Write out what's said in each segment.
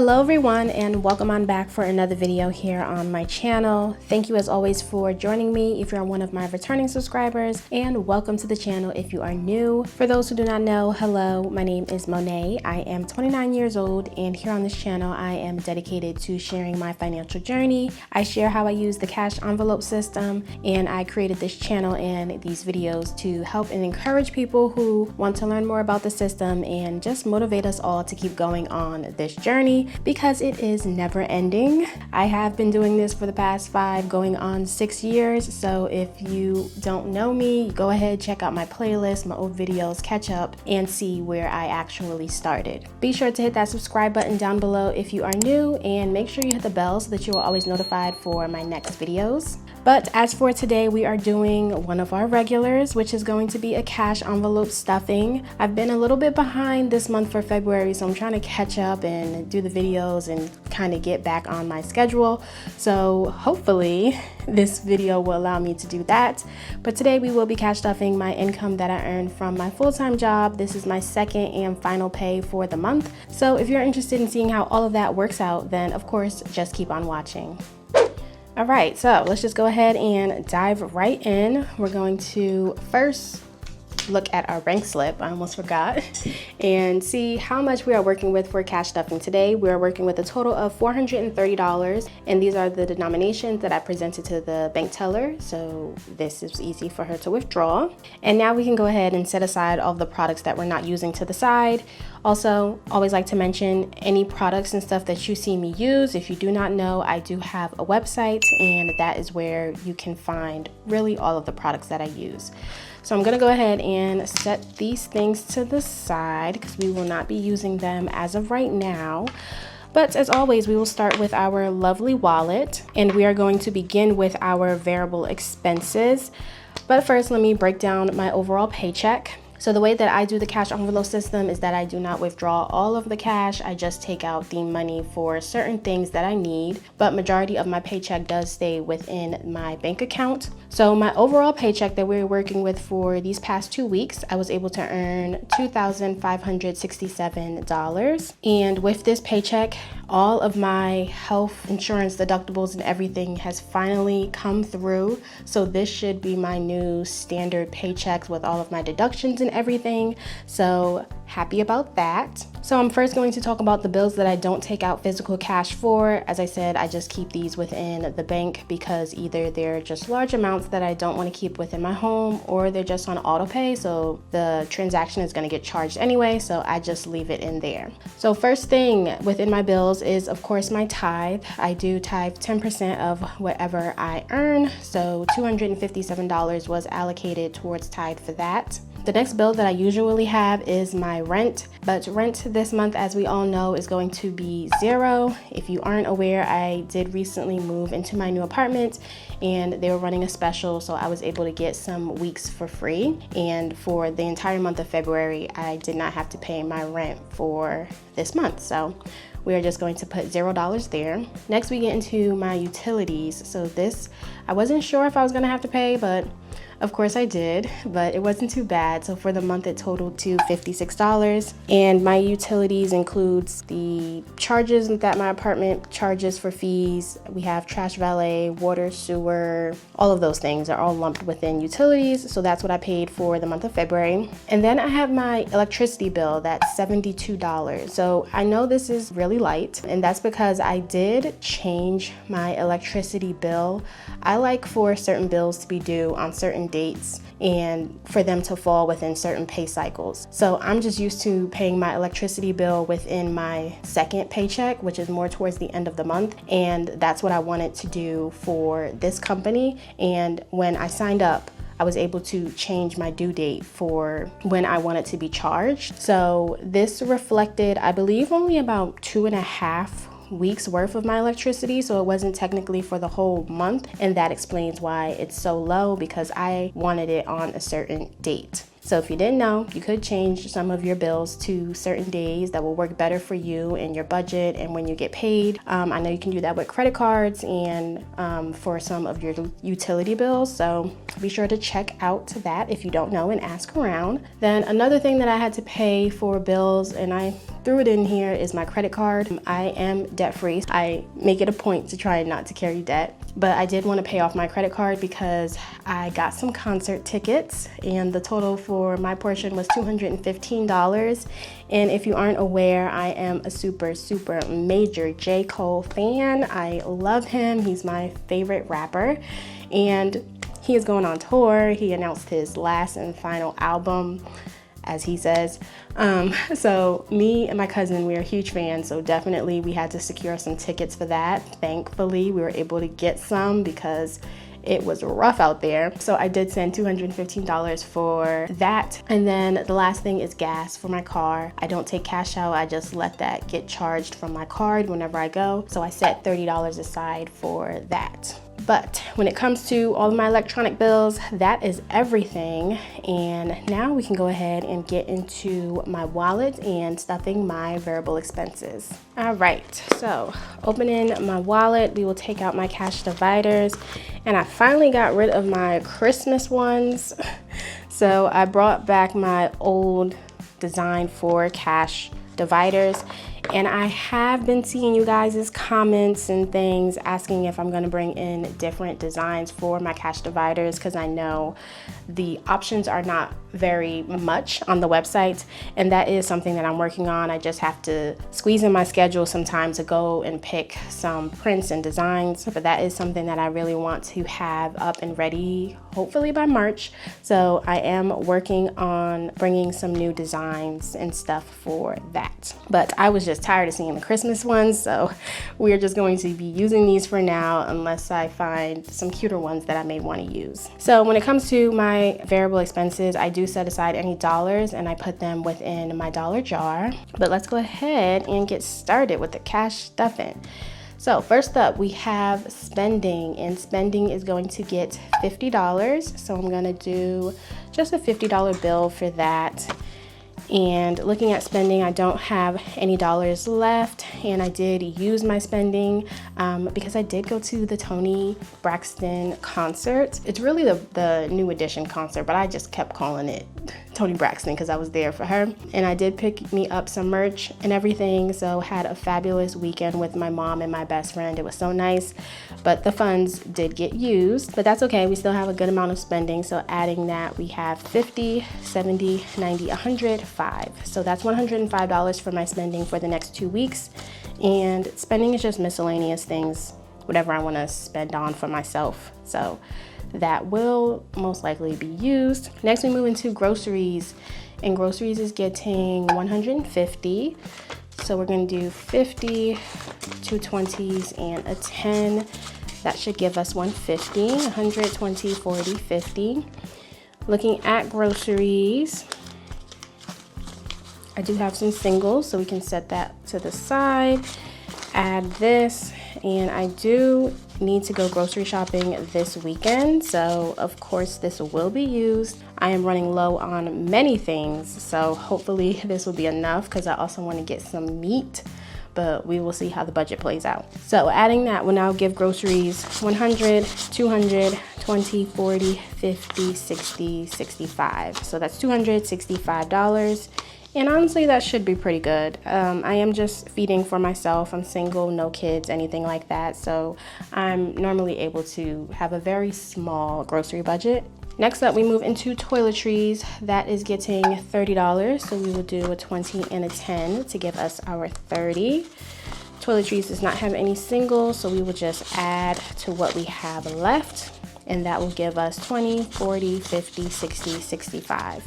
Hello everyone, and welcome on back for another video here on my channel. Thank you as always for joining me if you're one of my returning subscribers, and welcome to the channel if you are new. For those who do not know, hello, my name is Monet. I am 29 years old, and here on this channel I am dedicated to sharing my financial journey. I share how I use the cash envelope system, and I created this channel and these videos to help and encourage people who want to learn more about the system and just motivate us all to keep going on this journey, because it is never ending. I have been doing this for the past 5 going on 6 years, so if you don't know me, go ahead, check out my playlist, my old videos, catch up and see where I actually started. Be sure to hit that subscribe button down below if you are new, and make sure you hit the bell so that you are always notified for my next videos. But as for today, we are doing one of our regulars, which is going to be a cash envelope stuffing. I've been a little bit behind this month for February, so I'm trying to catch up and do the videos and kind of get back on my schedule. So hopefully this video will allow me to do that. But today we will be cash stuffing my income that I earned from my full-time job. This is my second and final pay for the month. So if you're interested in seeing how all of that works out, then of course, just keep on watching. All right, so let's just go ahead and dive right in. We're going to first look at our bank slip, I almost forgot, and see how much we are working with for cash stuffing today. We are working with a total of $430, and these are the denominations that I presented to the bank teller, so this is easy for her to withdraw. And now we can go ahead and set aside all the products that we're not using to the side. Also, always like to mention any products and stuff that you see me use. If you do not know, I do have a website, and that is where you can find really all of the products that I use. So I'm gonna go ahead and set these things to the side because we will not be using them as of right now. But as always, we will start with our lovely wallet, and we are going to begin with our variable expenses. But first, let me break down my overall paycheck. So the way that I do the cash envelope system is that I do not withdraw all of the cash. I just take out the money for certain things that I need, but majority of my paycheck does stay within my bank account. So my overall paycheck that we're working with for these past 2 weeks, I was able to earn $2,567. And with this paycheck, all of my health insurance deductibles and everything has finally come through. So this should be my new standard paychecks with all of my deductions and everything. So happy about that. So I'm first going to talk about the bills that I don't take out physical cash for. As I said, I just keep these within the bank because either they're just large amounts that I don't want to keep within my home, or they're just on auto pay, so the transaction is going to get charged anyway, so I just leave it in there. So first thing within my bills is of course my tithe. I do tithe 10% of whatever I earn, so $257 was allocated towards tithe for that. The next bill that I usually have is my rent, but rent this month, as we all know, is going to be $0. If you aren't aware, I did recently move into my new apartment, and they were running a special, so I was able to get some weeks for free. And for the entire month of February, I did not have to pay my rent for this month, so we are just going to put $0 there. Next, we get into my utilities. So this, I wasn't sure if I was gonna have to pay, but of course I did, but it wasn't too bad. So for the month, it totaled to $56. And my utilities includes the charges that my apartment charges for fees. We have trash valet, water, sewer, all of those things are all lumped within utilities. So that's what I paid for the month of February. And then I have my electricity bill, that's $72. So I know this is really light, and that's because I did change my electricity bill. I like for certain bills to be due on certain dates and for them to fall within certain pay cycles. So I'm just used to paying my electricity bill within my second paycheck, which is more towards the end of the month. And that's what I wanted to do for this company. And when I signed up, I was able to change my due date for when I wanted to be charged. So this reflected, I believe, only about 2.5 weeks worth of my electricity, so it wasn't technically for the whole month, and that explains why it's so low, because I wanted it on a certain date. So if you didn't know, you could change some of your bills to certain days that will work better for you and your budget and when you get paid. I know you can do that with credit cards and for some of your utility bills. So be sure to check out that if you don't know and ask around. Then another thing that I had to pay for bills, and I threw it in here, is my credit card. I am debt free. I make it a point to try not to carry debt, but I did want to pay off my credit card because I got some concert tickets and the total for my portion was $215. And if you aren't aware, I am a super major J. Cole fan. I love him. He's my favorite rapper and he is going on tour. He announced his last and final album, as he says. So me and my cousin, we are huge fans, so definitely we had to secure some tickets for that. Thankfully, we were able to get some because it was rough out there. So I did send $215 for that. And then the last thing is gas for my car. I don't take cash out. I just let that get charged from my card whenever I go. So I set $30 aside for that. But when it comes to all of my electronic bills, that is everything. And now we can go ahead and get into my wallet and stuffing my variable expenses. All right, so opening my wallet, we will take out my cash dividers. And I finally got rid of my Christmas ones. So I brought back my old design for cash dividers. And I have been seeing you guys' comments and things asking if I'm going to bring in different designs for my cash dividers, because I know the options are not very much on the website, and that is something that I'm working on. I just have to squeeze in my schedule sometimes to go and pick some prints and designs, but that is something that I really want to have up and ready hopefully by March. So I am working on bringing some new designs and stuff for that. But I was just tired of seeing the Christmas ones, so we're just going to be using these for now unless I find some cuter ones that I may want to use. So when it comes to my variable expenses, I do set aside any dollars and I put them within my dollar jar. But let's go ahead and get started with the cash stuffing. So first up, we have spending, and spending is going to get $50. So I'm gonna do just a $50 bill for that. And looking at spending, I don't have any dollars left, and I did use my spending because I did go to the Toni Braxton concert. It's really the New Edition concert, but I just kept calling it Toni Braxton because I was there for her. And I did pick me up some merch and everything, so had a fabulous weekend with my mom and my best friend. It was so nice, but the funds did get used, but that's okay. We still have a good amount of spending, so adding that, we have 50, 70, 90, 100, 5. So that's $105 for my spending for the next 2 weeks. And spending is just miscellaneous things, whatever I want to spend on for myself. So that will most likely be used. Next, we move into groceries, and groceries is getting $150. So we're going to do 50, 2 20s, and a 10. That should give us $150, 120, 40, 50. Looking at groceries, I do have some singles, so we can set that to the side. Add this, and I do need to go grocery shopping this weekend, so of course this will be used. I am running low on many things, so hopefully this will be enough because I also want to get some meat, but we will see how the budget plays out. So adding that will now give groceries 100, 200, 20, 40, 50, 60, 65. So that's $265. And honestly, that should be pretty good. I am just feeding for myself. I'm single, no kids, anything like that. So I'm normally able to have a very small grocery budget. Next up, we move into toiletries. That is getting $30. So we will do a 20 and a 10 to give us our 30. Toiletries does not have any singles, so we will just add to what we have left. And that will give us 20, 40, 50, 60, 65.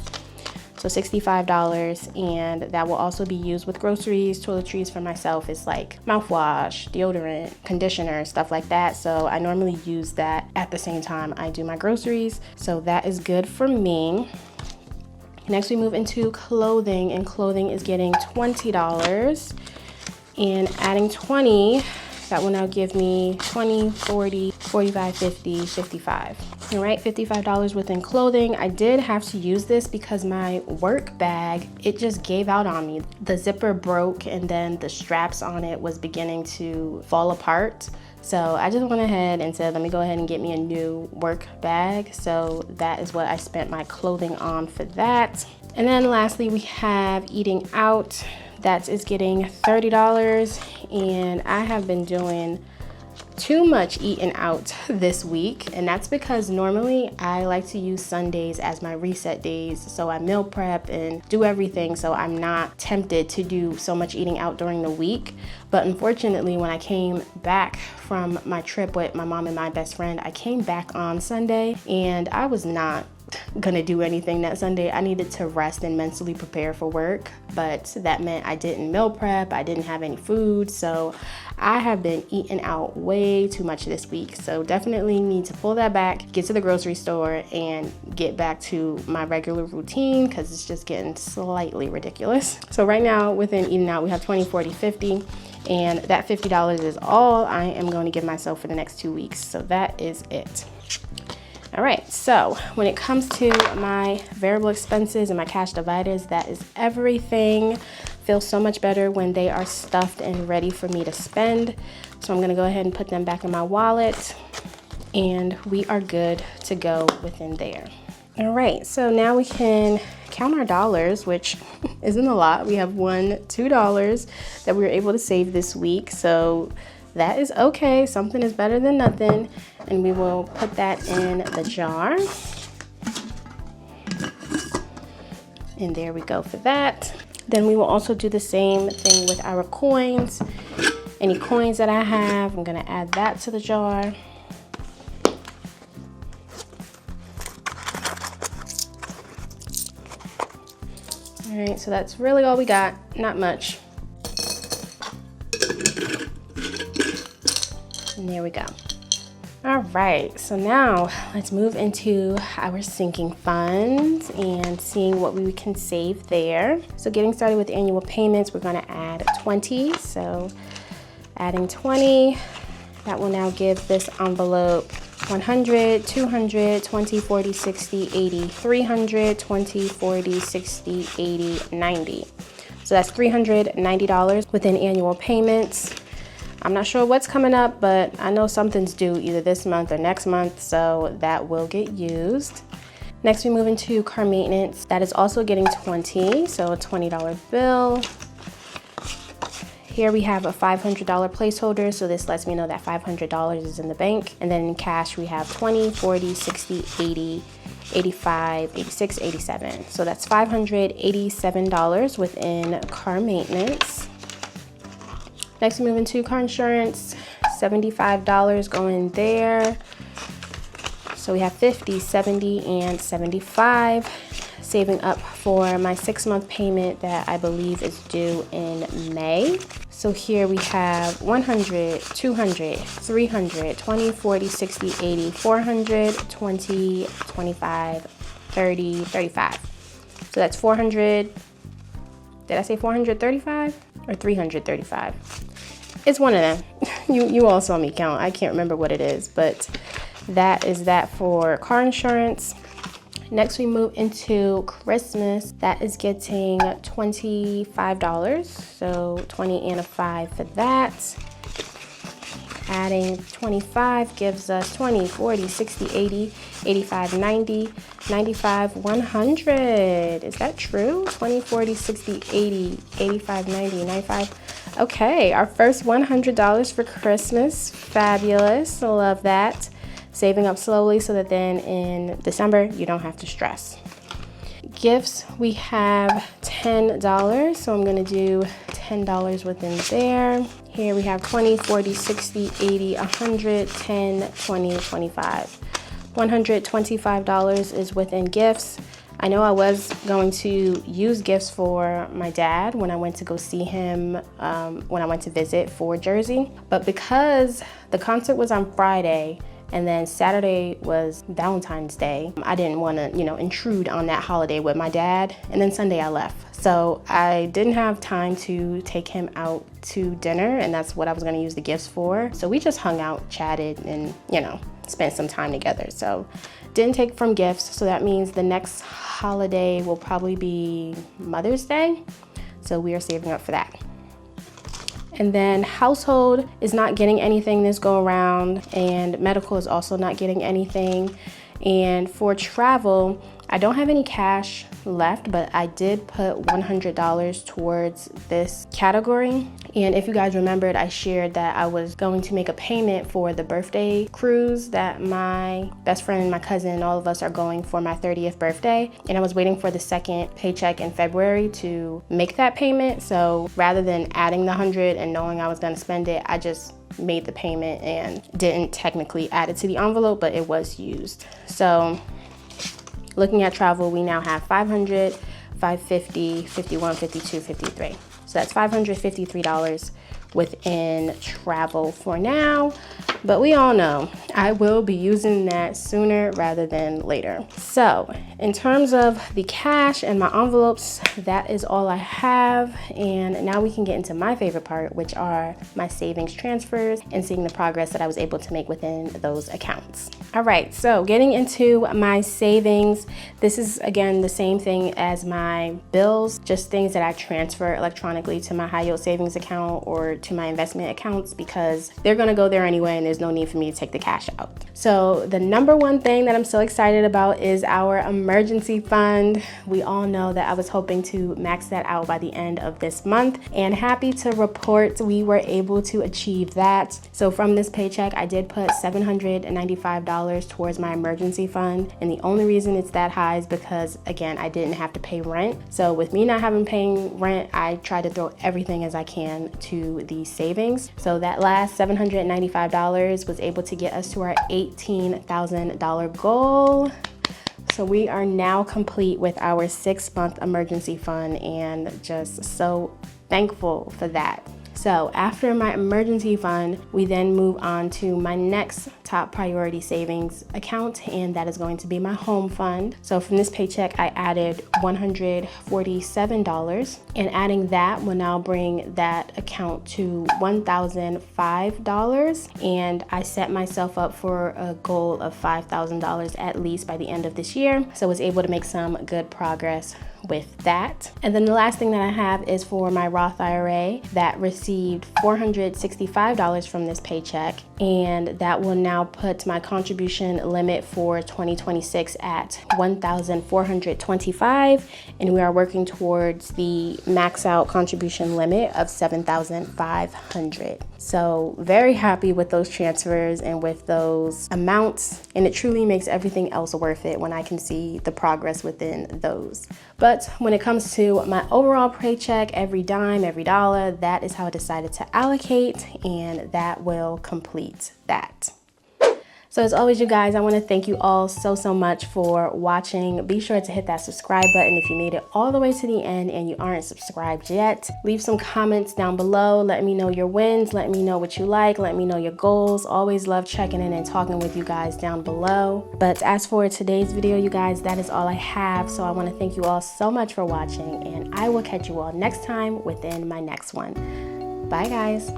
So $65, and that will also be used with groceries. Toiletries for myself is like mouthwash, deodorant, conditioner, stuff like that. So I normally use that at the same time I do my groceries. So that is good for me. Next, we move into clothing, and clothing is getting $20. And adding 20 That will now give me 20, 40, 45, 50, 55. All right, $55 within clothing. I did have to use this because my work bag, it just gave out on me. The zipper broke and then the straps on it was beginning to fall apart. So I just went ahead and said, let me go ahead and get me a new work bag. So that is what I spent my clothing on for that. And then lastly, we have eating out. That is getting $30, and I have been doing too much eating out this week, and that's because normally I like to use Sundays as my reset days, so I meal prep and do everything so I'm not tempted to do so much eating out during the week. But unfortunately, when I came back from my trip with my mom and my best friend, I came back on Sunday and I was not gonna do anything that Sunday. I needed to rest and mentally prepare for work, but that meant I didn't meal prep, I didn't have any food, so I have been eating out way too much this week. So definitely need to pull that back, get to the grocery store and get back to my regular routine because it's just getting slightly ridiculous. So right now within eating out, we have 20, 40, 50, and that $50 is all I am going to give myself for the next 2 weeks. So that is it. All right, so when it comes to my variable expenses and my cash dividers, that is everything. Feels so much better when they are stuffed and ready for me to spend. So I'm gonna go ahead and put them back in my wallet and we are good to go within there. All right, so now we can count our dollars, which isn't a lot. We have $2 that we were able to save this week. So that is okay. Something is better than nothing. And we will put that in the jar. And there we go for that. Then we will also do the same thing with our coins. Any coins that I have, I'm gonna add that to the jar. All right, so that's really all we got, not much. And there we go. All right, so now let's move into our sinking funds and seeing what we can save there. So getting started with annual payments, we're gonna add 20. So adding 20, that will now give this envelope 100, 200, 20, 40, 60, 80, 300, 20, 40, 60, 80, 90. So that's $390 within annual payments. I'm not sure what's coming up, but I know something's due either this month or next month, so that will get used. Next, we move into car maintenance. That is also getting 20, so a $20 bill. Here we have a $500 placeholder, so this lets me know that $500 is in the bank. And then in cash, we have 20, 40, 60, 80, 85, 86, 87. So that's $587 within car maintenance. Next, we move into car insurance, $75 going there. So we have 50, 70, and 75, saving up for my 6-month payment that I believe is due in May. So here we have 100, 200, 300, 20, 40, 60, 80, 400, 20, 25, 30, 35. So that's 400, did I say 435 or 335? It's one of them. You all saw me count. I can't remember what it is, but that is that for car insurance. Next, we move into Christmas. That is getting $25. So 20 and a 5 for that. Adding 25 gives us 20, 40, 60, 80, 85, 90, 95, 100. Is that true? 20, 40, 60, 80, 85, 90, 95. Okay, our first $100 for Christmas. Fabulous. Love that. Saving up slowly so that then in December you don't have to stress. Gifts, we have $10, so I'm gonna do $10 within there. Here we have 20, 40, 60, 80, 100, 10, 20, 25. $125 is within gifts. I know I was going to use gifts for my dad when I went to go see him when I went to visit for Jersey, but because the concert was on Friday and then Saturday was Valentine's Day, I didn't want to, intrude on that holiday with my dad. And then Sunday I left. So I didn't have time to take him out to dinner, and that's what I was gonna use the gifts for. So we just hung out, chatted, and spent some time together. So didn't take from gifts. So that means the next holiday will probably be Mother's Day. So we are saving up for that. And then household is not getting anything this go around, and medical is also not getting anything. And for travel, I don't have any cash left, but I did put $100 towards this category. And if you guys remembered, I shared that I was going to make a payment for the birthday cruise that my best friend and my cousin and all of us are going for my 30th birthday. And I was waiting for the second paycheck in February to make that payment. So rather than adding the 100 and knowing I was gonna spend it, I just made the payment and didn't technically add it to the envelope, but it was used. So looking at travel, we now have 500, 550, 51, 52, 53. So that's $553 within travel for now. But we all know I will be using that sooner rather than later. So in terms of the cash and my envelopes, that is all I have. And now we can get into my favorite part, which are my savings transfers and seeing the progress that I was able to make within those accounts. All right, so getting into my savings, this is again the same thing as my bills, just things that I transfer electronically to my high yield savings account or to my investment accounts, because they're gonna go there anyway and there's no need for me to take the cash out. So the number one thing that I'm so excited about is our emergency fund. We all know that I was hoping to max that out by the end of this month, and happy to report we were able to achieve that. So from this paycheck, I did put $795 towards my emergency fund, and the only reason it's that high is because, again, I didn't have to pay rent. So with me not having paying rent, I try to throw everything as I can to the savings. So that last $795 was able to get us to our $18,000 goal. So we are now complete with our 6-month emergency fund, and just so thankful for that. So after my emergency fund, we then move on to my next top priority savings account, and that is going to be my home fund. So from this paycheck, I added $147, and adding that will now bring that account to $1,005. And I set myself up for a goal of $5,000 at least by the end of this year. So I was able to make some good progress with that. And then the last thing that I have is for my Roth IRA that received $465 from this paycheck, and that will now put my contribution limit for 2026 at $1,425, and we are working towards the max out contribution limit of $7,500. So very happy with those transfers and with those amounts, and it truly makes everything else worth it when I can see the progress within those. But when it comes to my overall paycheck, every dime, every dollar, that is how I decided to allocate, and that will complete that. So as always, you guys, I want to thank you all so much for watching. Be sure to hit that subscribe button if you made it all the way to the end and you aren't subscribed yet. Leave some comments down below. Let me know your wins. Let me know what you like. Let me know your goals. Always love checking in and talking with you guys down below. But as for today's video, you guys, that is all I have. So I want to thank you all so much for watching, and I will catch you all next time within my next one. Bye, guys.